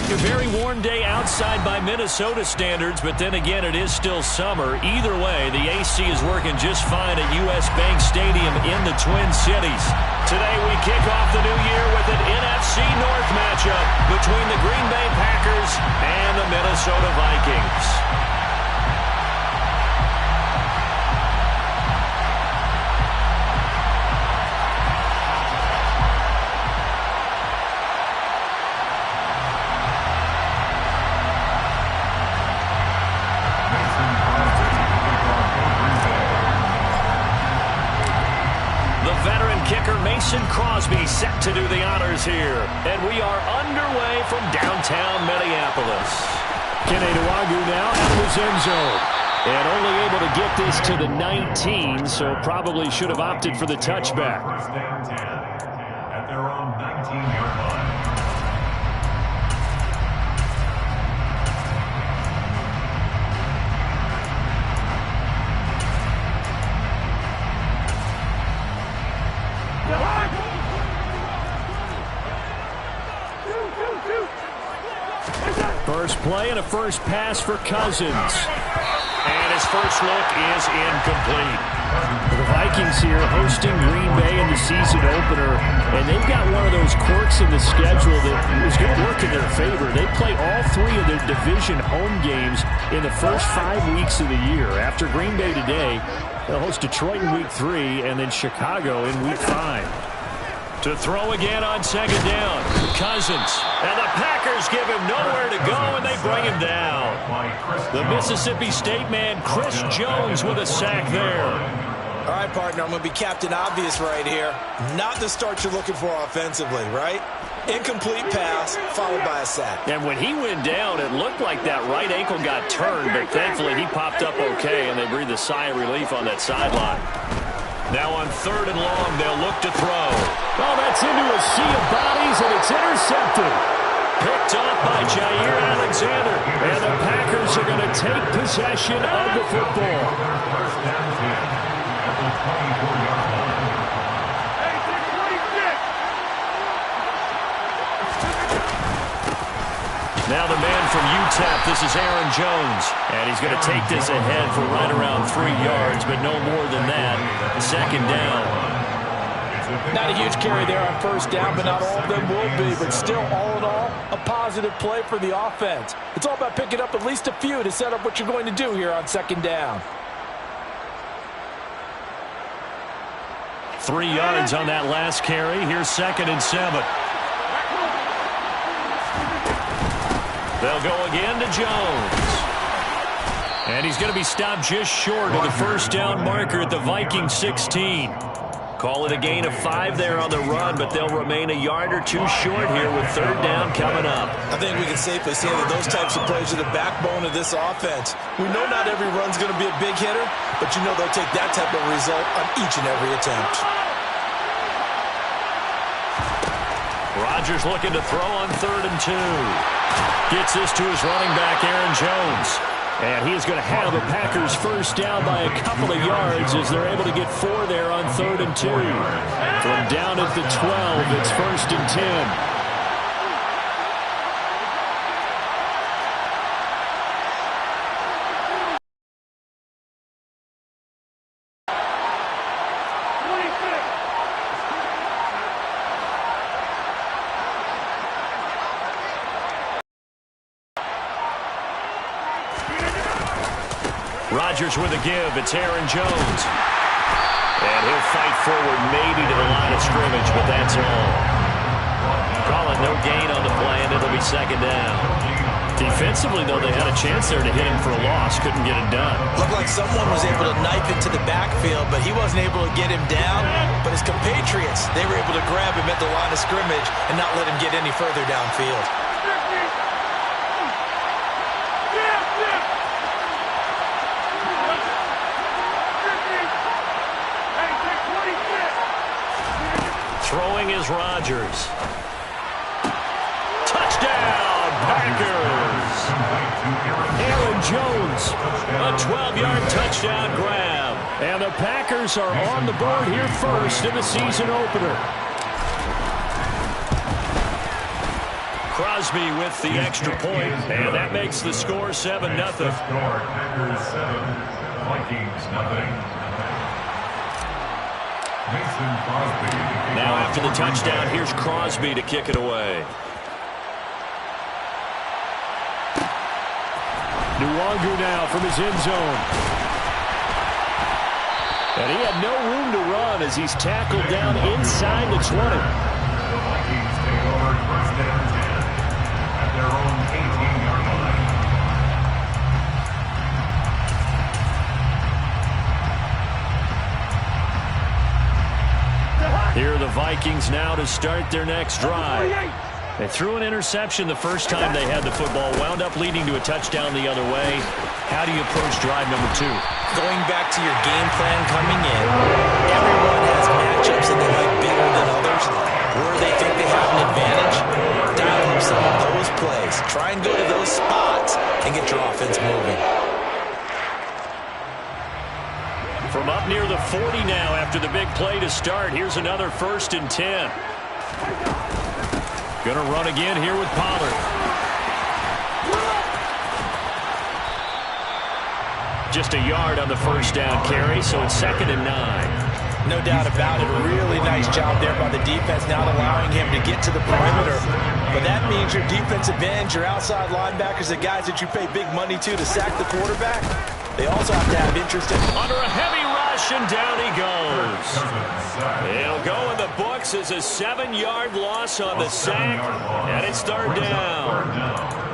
A very warm day outside by Minnesota standards, but then again, it is still summer. Either way, the AC is working just fine at U.S. Bank Stadium in the Twin Cities. Today, we kick off the new year with an NFC North matchup between the Green Bay Packers and the Minnesota Vikings. Crosby set to do the honors here. And we are underway from downtown Minneapolis. Wk1 now out of his end zone. And only able to get this to the 19, so probably should have opted for the touchback. At their own 19-yard line. First play and a first pass for Cousins. And his first look is incomplete. The Vikings here hosting Green Bay in the season opener, and they've got one of those quirks in the schedule that is going to work in their favor. They play all three of their division home games in the first 5 weeks of the year. After Green Bay today, they'll host Detroit in week 3 and then Chicago in week 5. To throw again on second down. Cousins. And the Packers give him nowhere to go, and they bring him down. The Mississippi State man, Chris Jones, with a sack there. All right, partner, I'm going to be Captain Obvious right here. Not the start you're looking for offensively, right? Incomplete pass, followed by a sack. And when he went down, it looked like that right ankle got turned, but thankfully he popped up okay, and they breathed a sigh of relief on that sideline. Now on 3rd and long, they'll look to throw. Oh, that's into a sea of bodies, and it's intercepted. Picked off by Jair Alexander. And the Packers are going to take possession of the football. First down 10 at the 24-yard line. Now the man from UTEP, this is Aaron Jones. And he's going to take this ahead for right around 3 yards, but no more than that. Second down. Not a huge carry there on first down, but not all of them will be. But still, all in all, a positive play for the offense. It's all about picking up at least a few to set up what you're going to do here on second down. 3 yards on that last carry. Here's 2nd and 7. They'll go again to Jones. And he's going to be stopped just short of the first down marker at the Vikings 16. Call it a gain of 5 there on the run, but they'll remain a yard or two short here with 3rd down coming up. I think we can safely say that those types of plays are the backbone of this offense. We know not every run's going to be a big hitter, but you know they'll take that type of result on each and every attempt. Rodgers looking to throw on 3rd and 2. Gets this to his running back, Aaron Jones. And he is going to have the Packers first down by a couple of yards as they're able to get 4 there on 3rd and 2. From down at the 12, it's 1st and 10. Rodgers with a give. It's Aaron Jones. And he'll fight forward maybe to the line of scrimmage, but that's all. Calling no gain on the play, and it'll be 2nd down. Defensively, though, they had a chance there to hit him for a loss. Couldn't get it done. Looked like someone was able to knife into the backfield, but he wasn't able to get him down. But his compatriots, they were able to grab him at the line of scrimmage and not let him get any further downfield. Throwing is Rodgers. Touchdown, Packers! Aaron Jones, a 12-yard touchdown grab. And the Packers are on the board here first in the season opener. Crosby with the extra point, and that makes the score 7-0. Packers 7, Vikings nothing. Mason Crosby. Now after the touchdown, here's Crosby to kick it away. Wk1 now from his end zone. And he had no room to run as he's tackled down inside the 20. The Vikings take over first and 10 at their own 18-yard line. Here are the Vikings now to start their next drive. They threw an interception the first time they had the football, wound up leading to a touchdown the other way. How do you approach drive number 2? Going back to your game plan coming in, everyone has matchups that they like better than others. Where they think they have an advantage, dial up some of those plays. Try and go to those spots and get your offense moving. From up near the 40 now after the big play to start, here's another 1st and 10. Gonna run again here with Pollard. Just a yard on the first down carry, so it's 2nd and 9. No doubt about it. A really nice job there by the defense, not allowing him to get to the perimeter. But that means your defensive ends, your outside linebackers, the guys that you pay big money to sack the quarterback, they also have to have interest in. Under a heavy rush, and down he goes. It'll go in the books as a 7-yard loss on the sack, and it's 3rd down.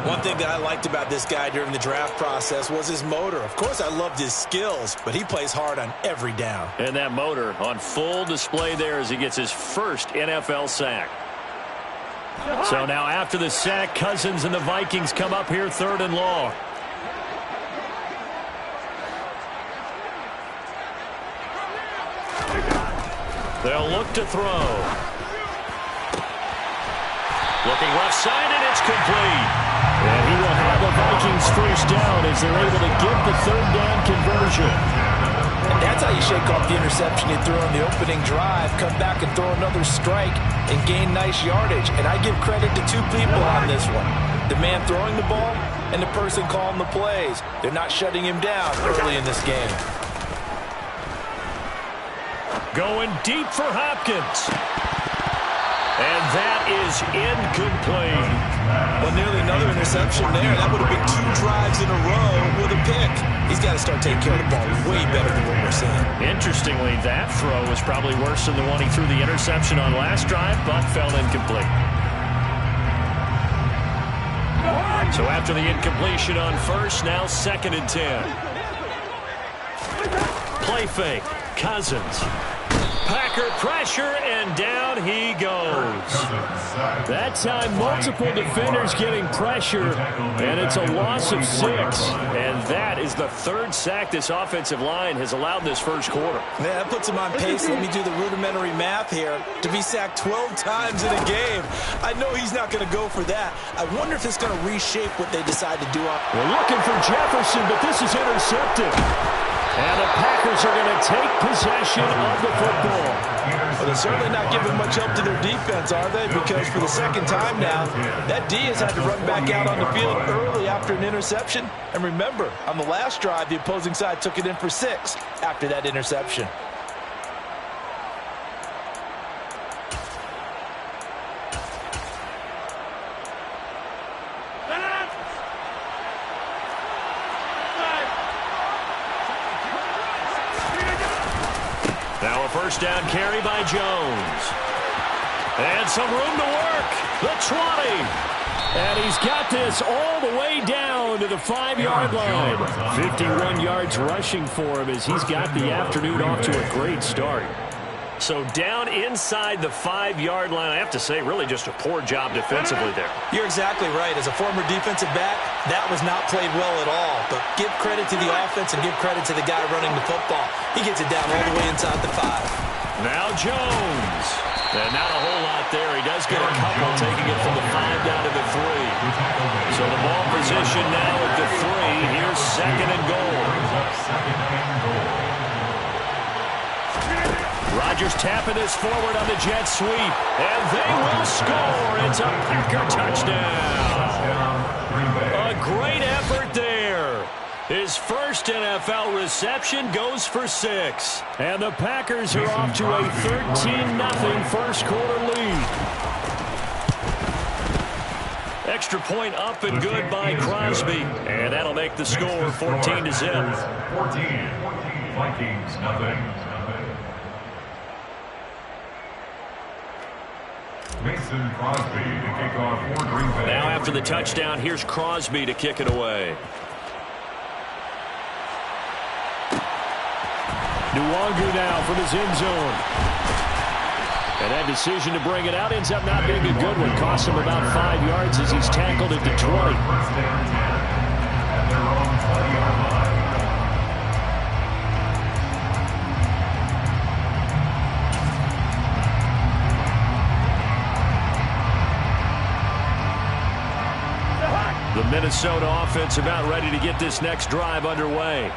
One thing that I liked about this guy during the draft process was his motor. Of course, I loved his skills, but he plays hard on every down. And that motor on full display there as he gets his first NFL sack. So now after the sack, Cousins and the Vikings come up here 3rd and long. They'll look to throw. Looking left side, and it's complete. And he will have the Vikings first down as they're able to get the 3rd down conversion. And that's how you shake off the interception you threw on the opening drive, come back and throw another strike and gain nice yardage. And I give credit to 2 people on this one. The man throwing the ball and the person calling the plays. They're not shutting him down early in this game. Going deep for Hopkins. And that is incomplete. Well, nearly another interception there. That would have been 2 drives in a row with a pick. He's got to start taking care of the ball way better than what we're seeing. Interestingly, that throw was probably worse than the one he threw the interception on last drive, but fell incomplete. So after the incompletion on first, now 2nd and 10. Play fake. Cousins. Packer pressure, and down he goes. That time, multiple defenders getting pressure, and it's a loss of 6. And that is the 3rd sack this offensive line has allowed in this first quarter. Yeah, that puts him on pace. Let me do the rudimentary math here. To be sacked 12 times in a game, I know he's not going to go for that. I wonder if it's going to reshape what they decide to do. We're looking for Jefferson, but this is intercepted. And the Packers are going to take possession of the football. Well, they're certainly not giving much help to their defense, are they? Because for the 2nd time now, that D has had to run back out on the field early after an interception. And remember, on the last drive, the opposing side took it in for 6 after that interception. Now a first down carry by Jones. And some room to work. The 20. And he's got this all the way down to the 5-yard line. 51 yards rushing for him as he's got the afternoon off to a great start. So down inside the 5-yard line, I have to say, really just a poor job defensively there. You're exactly right. As a former defensive back, that was not played well at all. But give credit to the offense and give credit to the guy running the football. He gets it down all the way inside the 5. Now Jones. And not a whole lot there. He does get a couple, taking it from the 5 down to the 3. So the ball position now at the 3. Here's 2nd and goal. Rodgers tapping this forward on the jet sweep, and they will score. It's a Packer touchdown. A great effort there. His first NFL reception goes for 6. And the Packers are off to a 13-0 first quarter lead. Extra point up and good by Crosby. And that'll make the score 14-0. 14. Vikings, nothing. Mason Crosby to kick off for Green Bay. Now after the touchdown, here's Crosby to kick it away. Nwangwu now from his end zone. And that decision to bring it out ends up not being a good one. Cost him about 5 yards as he's tackled at the 20. First down 10 at their own 20-yard line. The Minnesota offense about ready to get this next drive underway.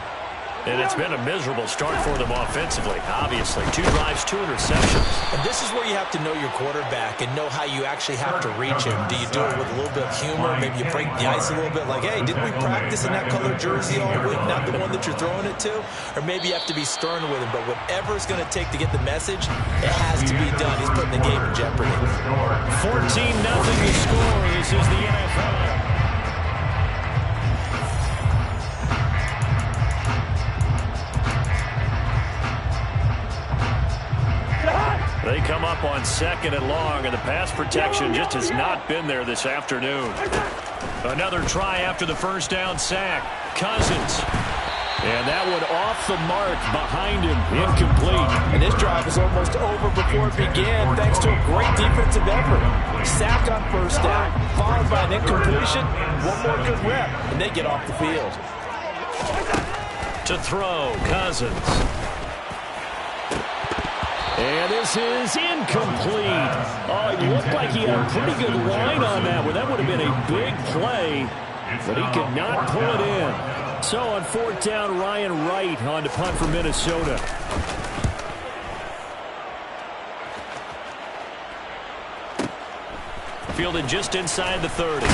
And it's been a miserable start for them offensively, obviously. 2 drives, 2 interceptions. And this is where you have to know your quarterback and know how you actually have to reach him. Do you do it with a little bit of humor? Maybe you break the ice a little bit like, hey, didn't we practice in that color jersey all week, not the one that you're throwing it to? Or maybe you have to be stern with him. But whatever it's going to take to get the message, it has to be done. He's putting the game in jeopardy. 14-0 to score. This is the NFL. They come up on 2nd and long, and the pass protection just has not been there this afternoon. Another try after the first down sack. Cousins. And that one off the mark behind him, incomplete. And this drive was almost over before it began, thanks to a great defensive effort. Sack on first down, followed by an incompletion. One more good rep, and they get off the field. To throw, Cousins. And this is incomplete. Oh, it looked like he had a pretty good line on that one. That would have been a big play, but he could not pull it in. So on 4th down, Ryan Wright on to punt for Minnesota. Fielded just inside the 30.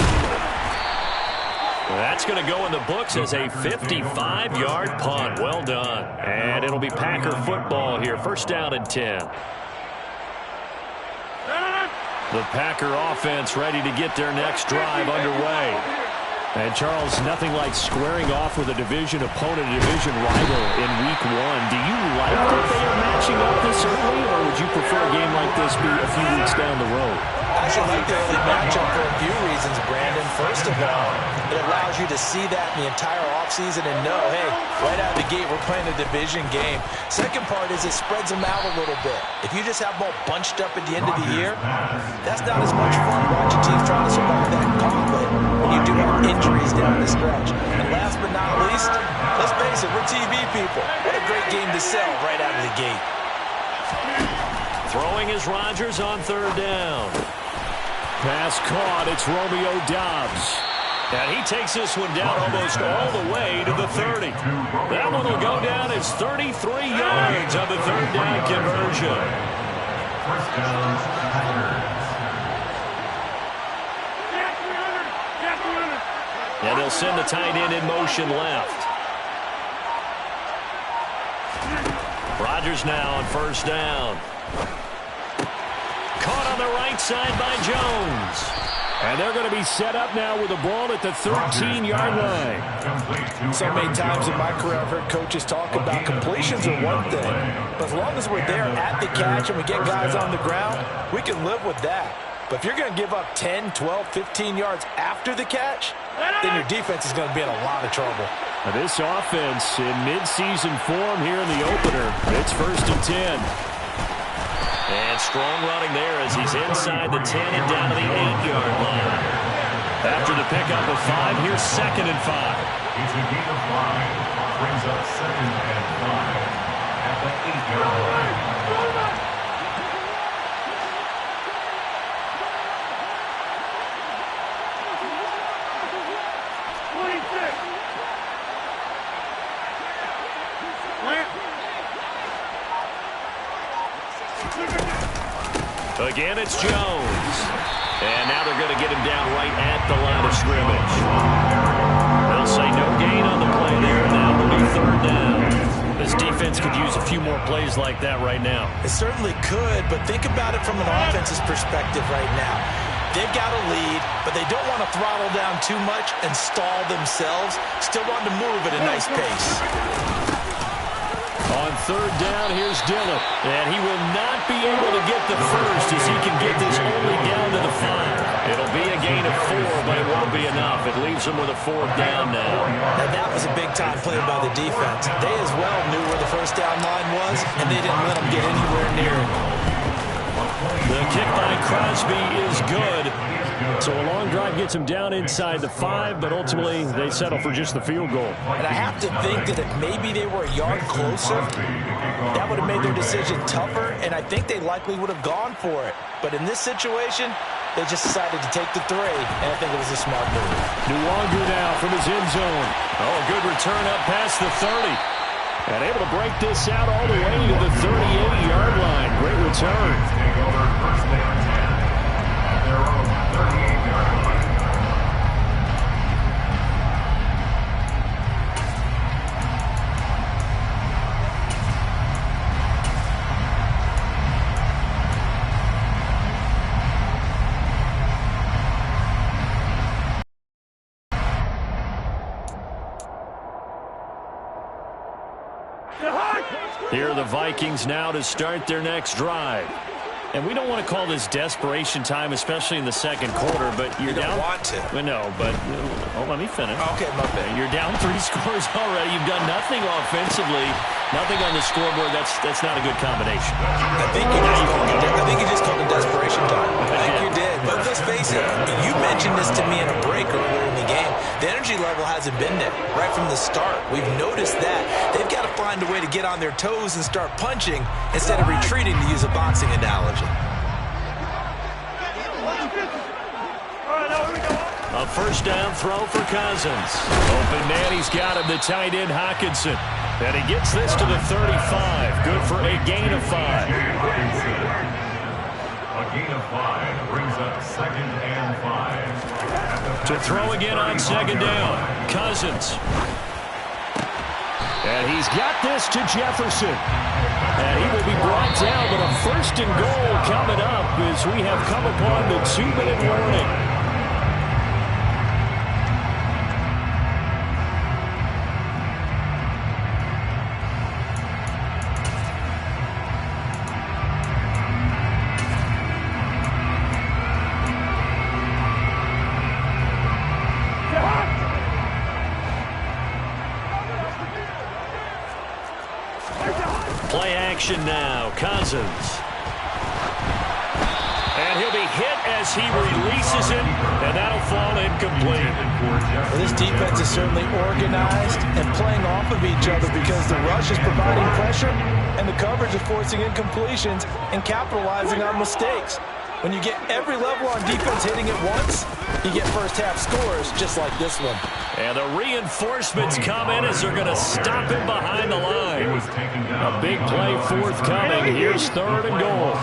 That's going to go in the books as a 55-yard punt. Well done. And it'll be Packer football here. First down and 10. The Packer offense ready to get their next drive underway. And, Charles, nothing like squaring off with a division opponent, a division rival in Week 1. Do you like that they are matching up this early, or would you prefer a game like this be a few weeks down the road? I actually like the early matchup for a few reasons, Brandon. First of all, it allows you to see that in the entire offseason and know, hey, right out of the gate, we're playing a division game. Second part is it spreads them out a little bit. If you just have them all bunched up at the end of the year, that's not as much fun watching teams trying to survive that gauntlet when you do have injuries down the stretch. And last but not least, let's face it, we're TV people. What a great game to sell right out of the gate. Throwing is Rodgers on 3rd down. Pass caught. It's Romeo Doubs. And he takes this one down almost all the way to the 30. That one will go down as 33 yards on the 3rd down conversion. First down, Packers. And they'll send the tight end in motion left. Rodgers now on 1st down. Caught on the right side by Jones. And they're going to be set up now with the ball at the 13-yard line. So many times in my career I've heard coaches talk about completions are one thing. But as long as we're there at the catch and we get guys on the ground, we can live with that. But if you're going to give up 10, 12, 15 yards after the catch, then your defense is going to be in a lot of trouble. Now this offense in midseason form here in the opener. It's 1st and 10. And strong running there as he's inside the 10 and down to the 8-yard line. After the pickup of 5, here's 2nd and 5. It's a gain of 5. Brings up 2nd and 5 at the 8-yard line. Again, it's Jones. And now they're going to get him down right at the line of scrimmage. They'll say no gain on the play there. Now it'll be third down. This defense could use a few more plays like that right now. It certainly could, but think about it from an offense's perspective right now. They've got a lead, but they don't want to throttle down too much and stall themselves. Still want to move at a nice pace. On third down, here's Dillon. And he will not be able to get the first as he can get this only down to the 5. It'll be a gain of 4, but it won't be enough. It leaves him with a 4th down now. And that was a big-time play by the defense. They as well knew where the first down line was, and they didn't let them get anywhere near it. The kick by Crosby is good. So a long drive gets him down inside the 5, but ultimately they settle for just the field goal. And I have to think that if maybe they were a yard closer, that would have made their decision tougher, and I think they likely would have gone for it. But in this situation, they just decided to take the 3, and I think it was a smart move. Wk1 now from his end zone. Oh, good return up past the 30. And able to break this out all the way to the 38-yard line. Great return. Take over first and 10 at their own 38-yard line. Here are the Vikings now to start their next drive. And we don't want to call this desperation time, especially in the second quarter, but you're down. You don't want to. Well, no, but let me finish. Okay, my bad. You're down 3 scores already. You've done nothing offensively, nothing on the scoreboard. That's not a good combination. I think you just called it desperation time. I think you did. But let's face it, you mentioned this to me in a break earlier in the game. The energy level hasn't been there right from the start. We've noticed that. They've got to find a way to get on their toes and start punching instead of retreating, to use a boxing analogy. A first down throw for Cousins. Open man, he's got him, the tight end Hockenson. And he gets this to the 35. Good for a gain of 5. A gain of 5 brings up 2nd and 5. To throw again on second down. Cousins. And he's got this to Jefferson. And he will be brought down, but a first and goal coming up as we have come upon the 2-minute warning. Play action now. Cousins. And he'll be hit as he releases it, and that'll fall incomplete. Well, this defense is certainly organized and playing off of each other because the rush is providing pressure and the coverage is forcing incompletions and capitalizing on mistakes. When you get every level on defense hitting at once, you get first-half scores just like this one. And the reinforcements come in as they're going to stop him behind the line. A big play forthcoming. Here's 3rd and goal.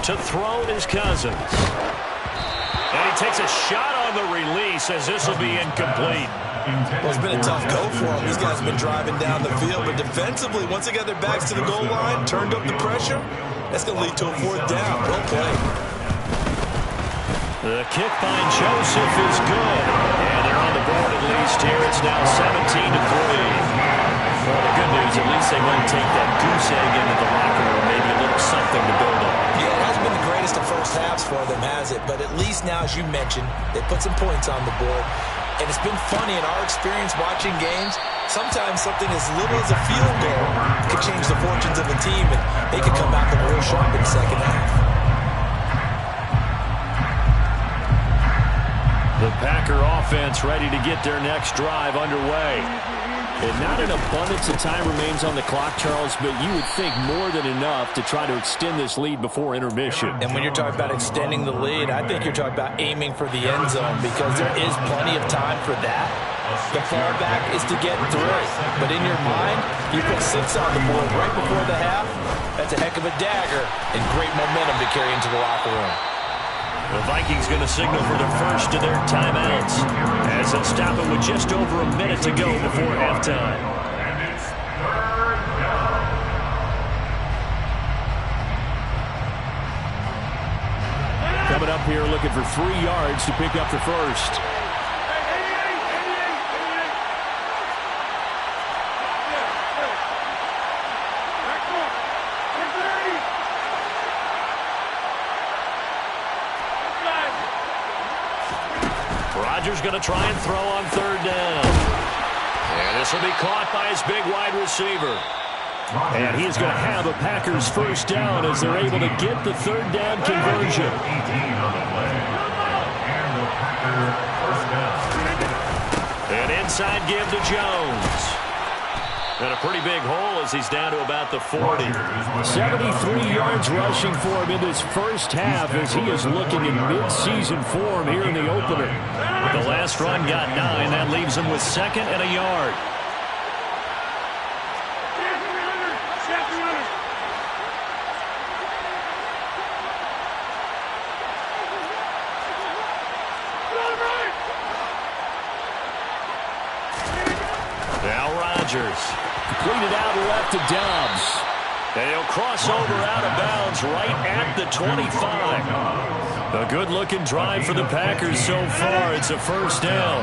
To throw is Cousins. And he takes a shot on the release as this will be incomplete. Well, it's been a tough go for them. These guys have been driving down the field, but defensively, once they got their backs to the goal line, turned up the pressure, that's going to lead to a 4th down. Well played. The kick by Joseph is good. And they're on the board at least here. It's now 17-3. Well, the good news, at least they won't take that goose egg into the locker room. Maybe a little something to build on. Yeah, it hasn't been the greatest of first halves for them, has it? But at least now, as you mentioned, they put some points on the board. And it's been funny in our experience watching games. Sometimes something as little as a field goal could change the fortunes of a team, and they could come back in real sharp in the second half. The Packer offense ready to get their next drive underway. And not an abundance of time remains on the clock, Charles, but you would think more than enough to try to extend this lead before intermission. And when you're talking about extending the lead, I think you're talking about aiming for the end zone because there is plenty of time for that. The fallback is to get 3. But in your mind, you put 6 on the board right before the half. That's a heck of a dagger and great momentum to carry into the locker room. The Vikings going to signal for the first of their timeouts as they'll stop it with just over a minute to go before halftime. And it's 3rd down. Coming up here looking for 3 yards to pick up the first. Rodgers going to try and throw on 3rd down. And this will be caught by his big wide receiver. And he is going to have a Packers first down as they're able to get the 3rd down conversion. 18 on the play. And the Packer first down. An inside give to Jones. And a pretty big hole as he's down to about the 40. 73 yards rushing for him in this first half as he is looking in mid-season form here in the opener. The last run got 9. That leaves him with 2nd and a yard. Now Rodgers. Completed out left to Dobbs. And he'll cross over out of bounds right at the 25. A good-looking drive for the Packers so far. It's a first down.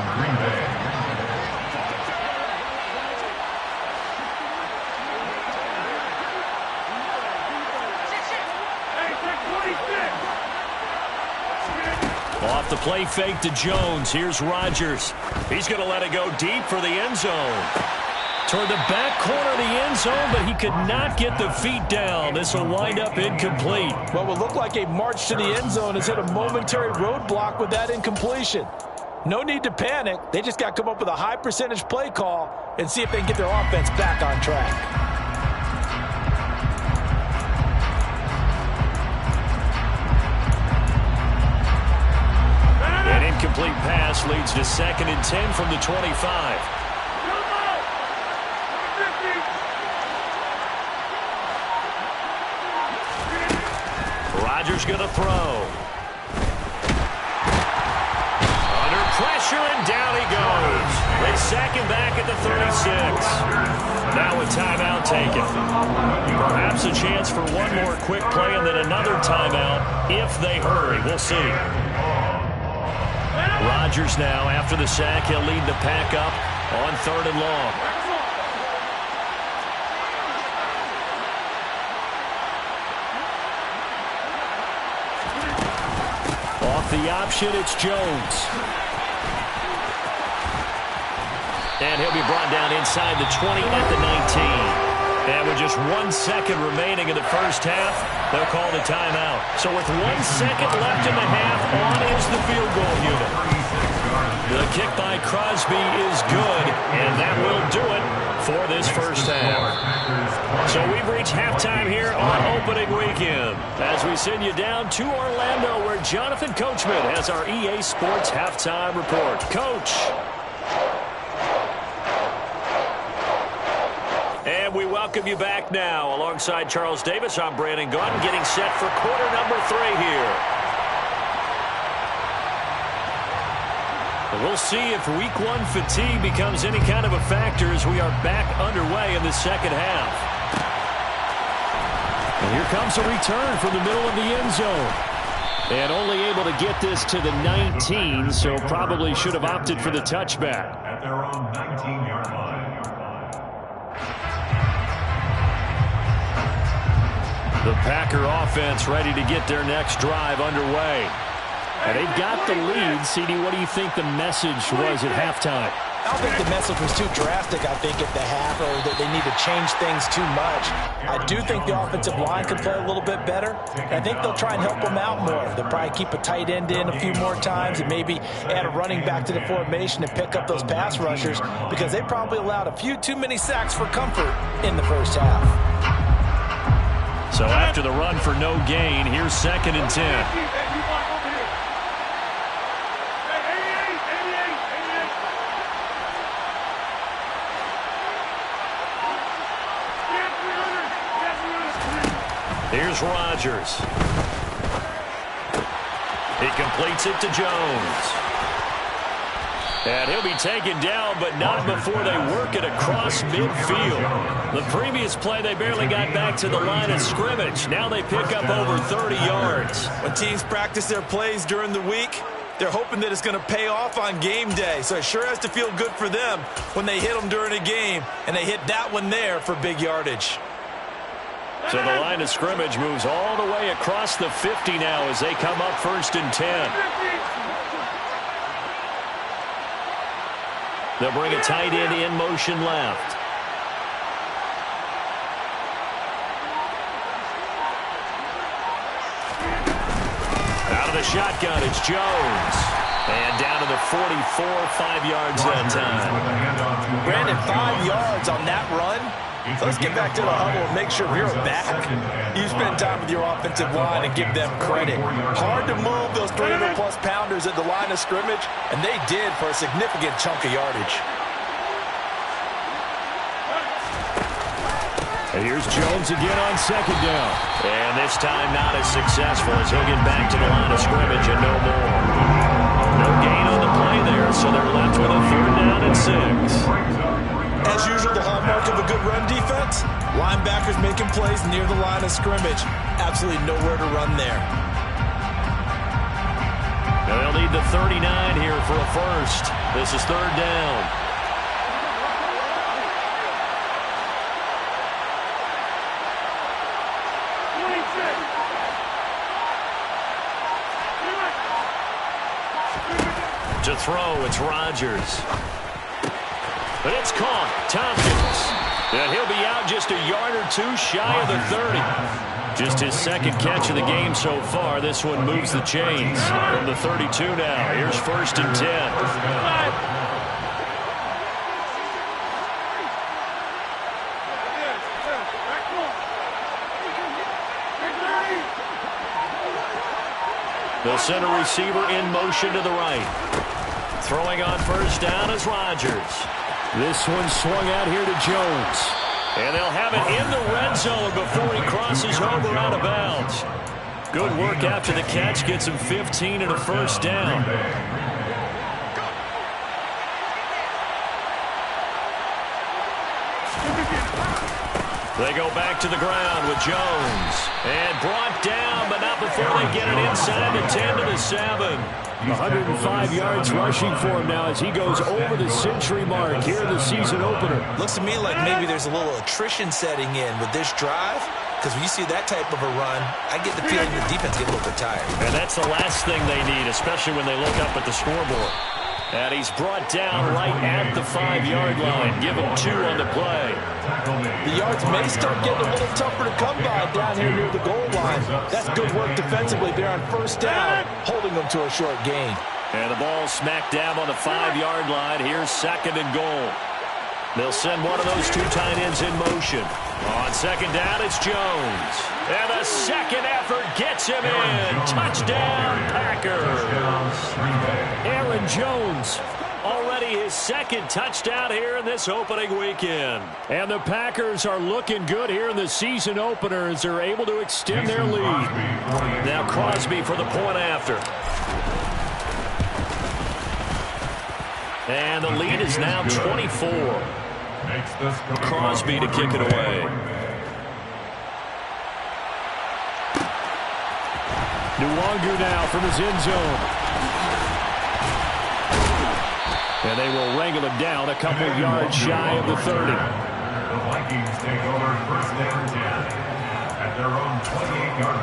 Off the play fake to Jones. Here's Rodgers. He's going to let it go deep for the end zone. Toward the back corner of the end zone, but he could not get the feet down. This will wind up incomplete. What will look like a march to the end zone has hit a momentary roadblock with that incompletion. No need to panic. They just got to come up with a high percentage play call and see if they can get their offense back on track. An incomplete pass leads to 2nd and 10 from the 25. Rodgers going to throw. Under pressure, and down he goes. They sack him back at the 36. Now a timeout taken. Perhaps a chance for one more quick play and then another timeout if they hurry. We'll see. Rodgers now, after the sack, he'll lead the pack up on 3rd and long. Off the option, it's Jones. And he'll be brought down inside the 20 at the 19. And with just 1 second remaining in the first half, they'll call the timeout. So with 1 second left in the half, on is the field goal unit. The kick by Crosby is good, and that will do it for this first half. So we've reached halftime here on opening weekend as we send you down to Orlando where Jonathan Coachman has our EA Sports halftime report. Coach. And we welcome you back now. Alongside Charles Davis, I'm Brandon Gaudin getting set for quarter number 3 here. We'll see if Week 1 fatigue becomes any kind of a factor as we are back underway in the second half. And here comes a return from the middle of the end zone. And only able to get this to the 19, so probably should have opted for the touchback. At their own 19-yard line. The Packer offense ready to get their next drive underway. And they've got the lead. CD, what do you think the message was at halftime? I don't think the message was too drastic, I think, at the half, or that they need to change things too much. I do think the offensive line could play a little bit better. I think they'll try and help them out more. They'll probably keep a tight end in a few more times and maybe add a running back to the formation and pick up those pass rushers because they probably allowed a few too many sacks for comfort in the first half. So after the run for no gain, here's 2nd and 10. Here's Rodgers. He completes it to Jones. And he'll be taken down, but not before they work it across midfield. The previous play, they barely got back to the line of scrimmage. Now they pick up over 30 yards. When teams practice their plays during the week, they're hoping that it's going to pay off on game day. So it sure has to feel good for them when they hit them during a game, and they hit that one there for big yardage. So the line of scrimmage moves all the way across the 50 now as they come up 1st and 10. They'll bring a tight end in motion left. Out of the shotgun, it's Jones. And down to the 44, 5 yards that time. Brandon, 5 yards on that run. Let's get back to the huddle and make sure you're back. You spend time with your offensive line and give them credit. Hard to move those 300-plus pounders at the line of scrimmage, and they did for a significant chunk of yardage. And here's Jones again on 2nd down. And this time not as successful as he'll get back to the line of scrimmage and no more. No gain on the play there, so they're left with a 3rd down and 6. As usual, the hallmark of a good run defense, linebackers making plays near the line of scrimmage. Absolutely nowhere to run there. Now they'll need the 39 here for a first. This is 3rd down. To throw, it's Rodgers. But it's caught. Tompkins. And he'll be out just a yard or 2 shy of the 30. Just his 2nd catch of the game so far. This one moves the chains from the 32 now. Here's 1st and 10. They'll send a receiver in motion to the right. Throwing on 1st down is Rodgers. This one swung out here to Jones. And they'll have it in the red zone before he crosses over out of bounds. Good work after the catch. Gets him 15 and a 1st down. They go back to the ground with Jones. And brought down, but not before they get it inside the 10 to the 7. 105 yards rushing for him now as he goes over the century mark here in the season opener. Looks to me like maybe there's a little attrition setting in with this drive, because when you see that type of a run, I get the feeling the defense gets a little bit tired. And that's the last thing they need, especially when they look up at the scoreboard. And he's brought down right at the 5-yard line. Give him 2 on the play. The yards may start getting a little tougher to come by down here near the goal line. That's good work defensively there on 1st down, holding them to a short gain. And the ball smack dab on the 5-yard line. Here's 2nd and goal. They'll send one of those 2 tight ends in motion. On 2nd down, it's Jones. And the 2nd effort gets him in. Touchdown, Packers. Aaron Jones, already his 2nd touchdown here in this opening weekend. And the Packers are looking good here in the season opener as they're able to extend their lead. Now Crosby for the point after. And the lead is now 24. Crosby to kick it away. Nwangu now from his end zone. And they will wrangle him down a couple yards shy of the 30. The Vikings take over 1st and 10 at their own 28-yard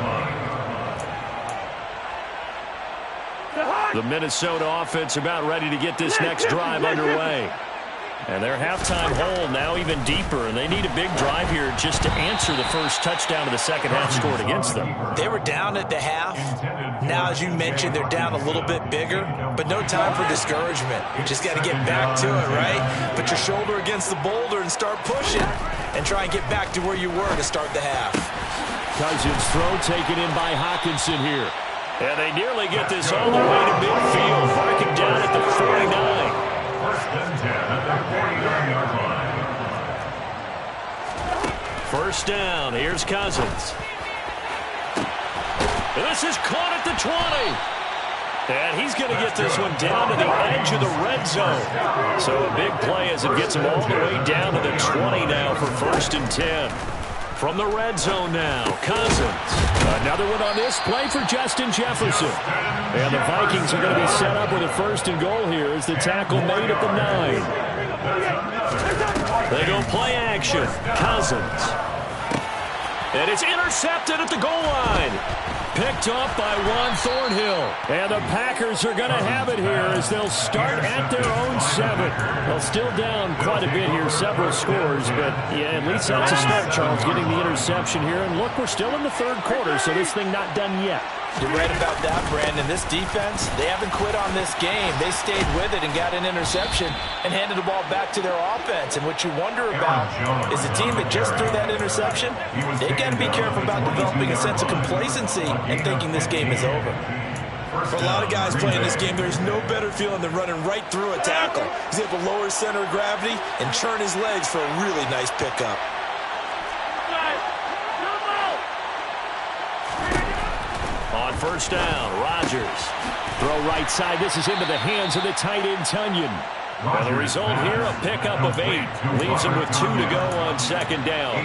line. The Minnesota offense about ready to get this next drive underway. And their halftime hole now even deeper, and they need a big drive here just to answer the first touchdown of the 2nd half scored against them. They were down at the half. Now, as you mentioned, they're down a little bit bigger, but no time for discouragement. You just got to get back to it, right? Put your shoulder against the boulder and start pushing, and try and get back to where you were to start the half. Cousins' throw taken in by Hawkinson here. And they nearly get this all the way to midfield, marking down at the 49. 1st and 10 at their 40-yard line. 1st down. Here's Cousins. And this is caught at the 20. And he's going to get this one down to the edge of the red zone. So a big play as it gets him all the way down to the 20 now for 1st and 10. From the red zone now, Cousins. Another one on this play for Justin Jefferson. And the Vikings are going to be set up with a 1st and goal here as the tackle made at the 9. They go play action. Cousins. And it's intercepted at the goal line. Picked off by Juan Thornhill. And the Packers are going to have it here as they'll start at their own 7. They'll still down quite a bit here, several scores, but yeah, at least that's a start, Charles, getting the interception here. And look, we're still in the 3rd quarter, so this thing not done yet. You're right about that, Brandon. This defense, they haven't quit on this game. They stayed with it and got an interception and handed the ball back to their offense. And what you wonder about is a team that just threw that interception, they got to be careful about developing a sense of complacency and thinking this game is over. For a lot of guys playing this game, there's no better feeling than running right through a tackle. He's able to lower his center of gravity and churn his legs for a really nice pickup. On 1st down, Rodgers. Throw right side. This is into the hands of the tight end, Tunyon. Well, the result here, a pickup of 8. Leaves him with 2 to go on 2nd down.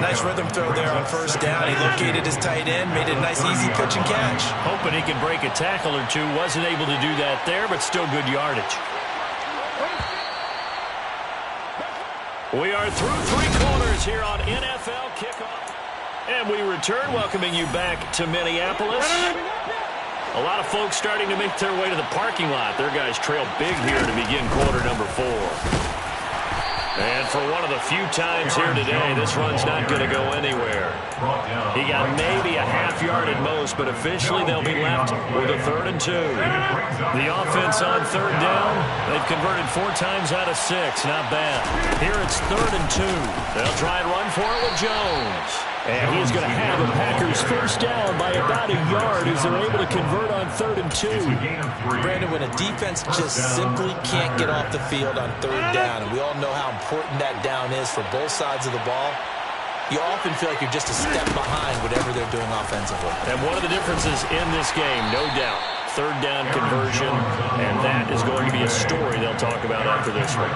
Nice rhythm throw there on 1st down. He located his tight end, made it a nice, easy pitch and catch. Hoping he could break a tackle or two. Wasn't able to do that there, but still good yardage. We are through 3 quarters here on NFL Kickoff. And we return, welcoming you back to Minneapolis. A lot of folks starting to make their way to the parking lot. Their guys trail big here to begin quarter number 4. And for one of the few times here today, this run's not going to go anywhere. He got maybe a half-yard at most, but officially they'll be left with a 3rd and 2. The offense on 3rd down, they've converted 4 times out of 6. Not bad. Here it's 3rd and 2. They'll try and run for it with Jones. And he's going to have the Packers 1st down by about a yard as they're able to convert on 3rd and 2. Brandon, when a defense just simply can't get off the field on 3rd down, and we all know how important that down is for both sides of the ball, you often feel like you're just a step behind whatever they're doing offensively. And one of the differences in this game, no doubt, 3rd down conversion, and that is going to be a story they'll talk about after this one.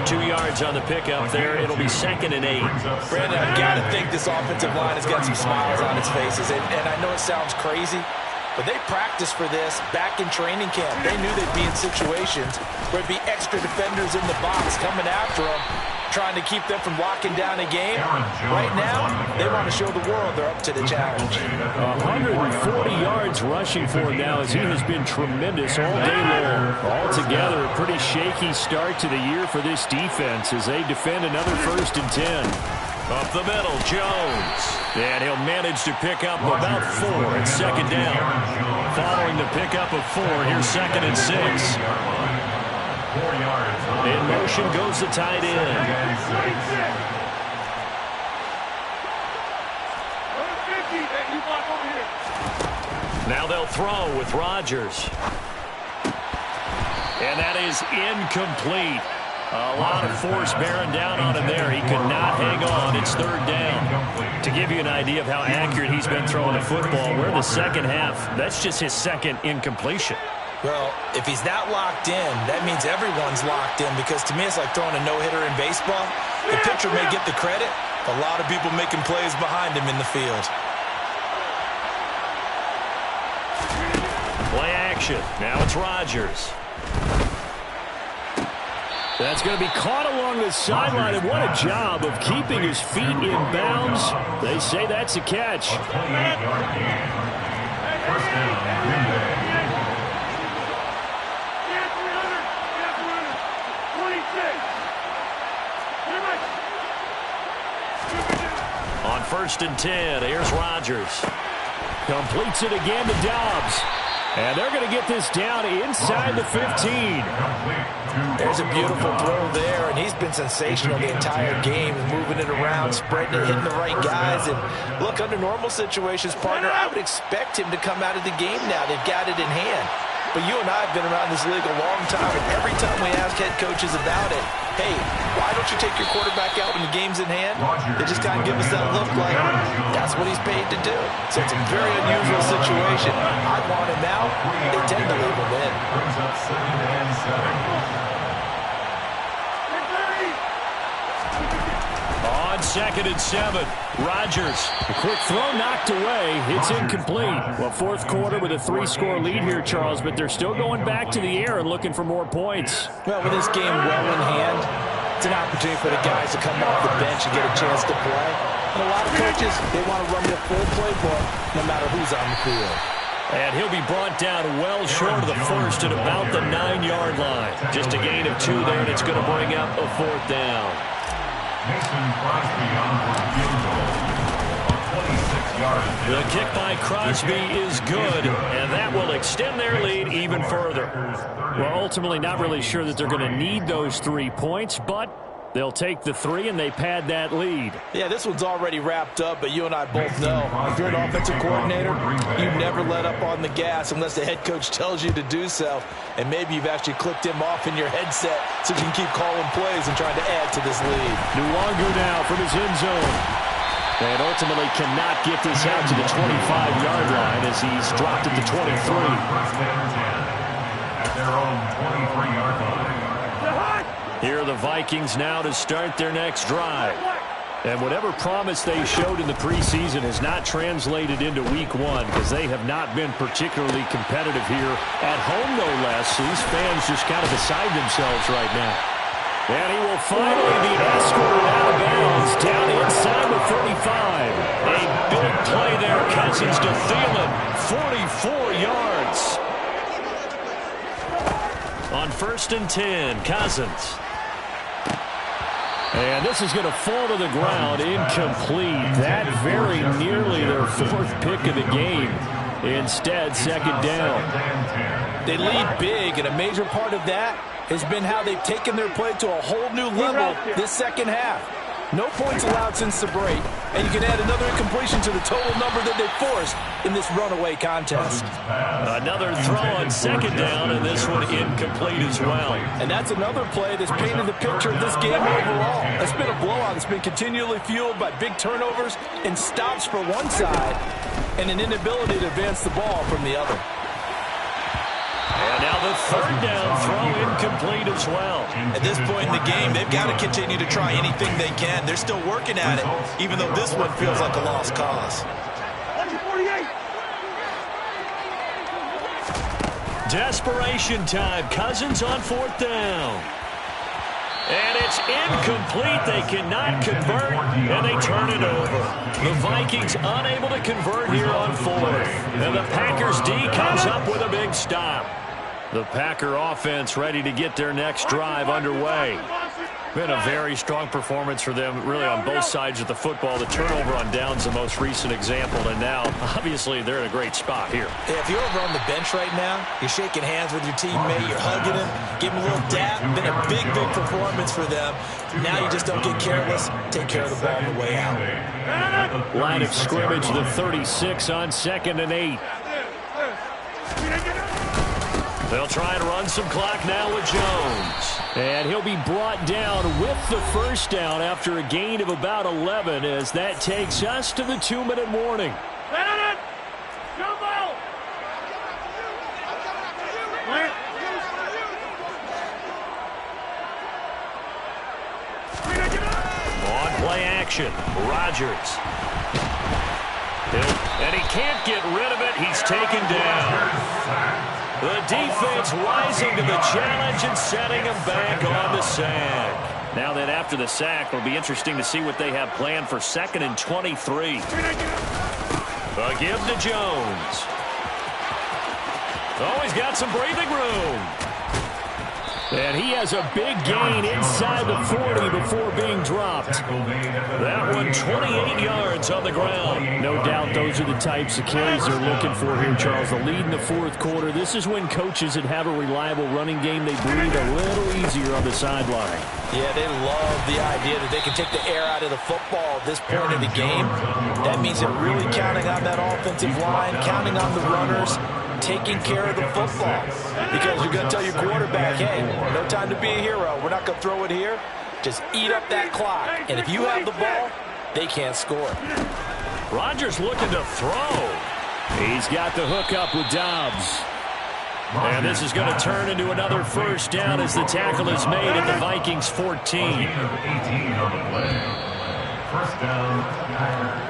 2 yards on the pickup there. It'll be 2nd and 8. Brandon, I've got to think this offensive line has got some smiles on its faces, and I know it sounds crazy, but they practiced for this back in training camp. They knew they'd be in situations where there'd be extra defenders in the box coming after them, trying to keep them from locking down a game. Right now, they want to show the world they're up to the challenge. 140 yards rushing for him now as he has been tremendous all day long. Altogether, a pretty shaky start to the year for this defense as they defend another 1st and 10. Up the middle, Jones. And he'll manage to pick up about 4 at 2nd down. Following the pickup of 4, here's 2nd and 6. In motion goes the tight end. Now they'll throw with Rodgers. And that is incomplete. A lot of force bearing down on him there. He could not hang on. It's 3rd down. To give you an idea of how accurate he's been throwing the football, we're in the 2nd half. That's just his 2nd incompletion. Well, if he's not locked in, that means everyone's locked in, because to me it's like throwing a no-hitter in baseball. The pitcher may get the credit, a lot of people making plays behind him in the field. Play action. Now it's Rodgers. That's going to be caught along the sideline, and what a job of keeping his feet in bounds. They say that's a catch. On 1st and 10, here's Rodgers. Completes it again to Dobbs. And they're going to get this down inside the 15. There's a beautiful throw there, and he's been sensational the entire game, moving it around, spreading it, hitting the right guys. And look, under normal situations, partner, I would expect him to come out of the game now. They've got it in hand. But you and I have been around this league a long time, and every time we ask head coaches about it, hey, why don't you take your quarterback out when the game's in hand? They just kind of give us that look like, that's what he's paid to do. So it's a very unusual situation. I want him out. They tend to leave him in. Brings up 2nd and 7. On 2nd and 7, Rodgers. A quick throw knocked away. It's incomplete. Well, fourth quarter with a 3-score lead here, Charles, but they're still going back to the air and looking for more points. Well, with this game well in hand, it's an opportunity for the guys to come off the bench and get a chance to play. And a lot of coaches, they want to run the full playbook no matter who's on the field. And he'll be brought down well short of the first at about the 9-yard line. Just a gain of 2 there, and it's going to bring up a 4th down. Mason Crosby on for a field goal. A 26-yard. The kick by Crosby is good, and that will extend their lead even further. Well, ultimately not really sure that they're going to need those 3 points, but they'll take the 3 and they pad that lead. Yeah, this one's already wrapped up, but you and I both know if you're an offensive coordinator, you never let up on the gas unless the head coach tells you to do so. And maybe you've actually clicked him off in your headset so you can keep calling plays and trying to add to this lead. Nwangwu now from his end zone. And ultimately cannot get this out to the 25-yard line as he's dropped at the 23. At their own 23-yard line. Here are the Vikings now to start their next drive. And whatever promise they showed in the preseason has not translated into week 1 because they have not been particularly competitive here at home, no less. So these fans just kind of beside themselves right now. And he will finally be escorted out of bounds down inside the 35. A big play there, Cousins to Thielen, 44 yards. On 1st and 10, Cousins. And this is going to fall to the ground, incomplete. That very nearly their 4th pick of the game. Instead, 2nd down. They lead big, and a major part of that has been how they've taken their play to a whole new level this second half. No points allowed since the break, and you can add another incompletion to the total number that they forced in this runaway contest. Another throw on 2nd down, and this one incomplete as well. And that's another play that's painted the picture of this game overall. It's been a blowout. It's been continually fueled by big turnovers and stops for one side and an inability to advance the ball from the other. And now the 3rd down throw incomplete as well. At this point in the game, they've got to continue to try anything they can. They're still working at it, even though this one feels like a lost cause. Desperation time. Cousins on 4th down. And it's incomplete. They cannot convert, and they turn it over. The Vikings unable to convert here on 4th. And the Packers D comes up with a big stop. The Packer offense ready to get their next drive underway. Been a very strong performance for them, really, on both sides of the football. The turnover on downs the most recent example, and now, obviously, they're in a great spot here. Yeah, if you're over on the bench right now, you're shaking hands with your teammate, you're hugging him, give him a little dap. Been a big, big performance for them. Now you just don't get careless. Take care of the ball on the way out. Line of scrimmage, the 36 on 2nd and 8. They'll try and run some clock now with Jones. And he'll be brought down with the 1st down after a gain of about 11 as that takes us to the 2-minute warning. On play action, Rodgers. And he can't get rid of it. He's taken down. The defense rising to the challenge and setting him back on the sack. Now then, after the sack, it'll be interesting to see what they have planned for 2nd and 23. A give to Jones. Oh, he's got some breathing room. And he has a big gain inside the 40 before being dropped. That one 28 yards on the ground. No doubt those are the types of carries they're looking for here, Charles. The lead in the 4th quarter. This is when coaches that have a reliable running game, they breathe a little easier on the sideline. Yeah, they love the idea that they can take the air out of the football at this point of the game. That means they're really counting on that offensive line, counting on the runners, taking care of the football. Because you're going to tell your quarterback, hey, no time to be a hero. We're not going to throw it here. Just eat up that clock. And if you have the ball, they can't score. Rodgers looking to throw. He's got the hook up with Dobbs. And this is going to turn into another first down as the tackle is made at the Vikings 14. Gain of 18 on the play. First down, Packers.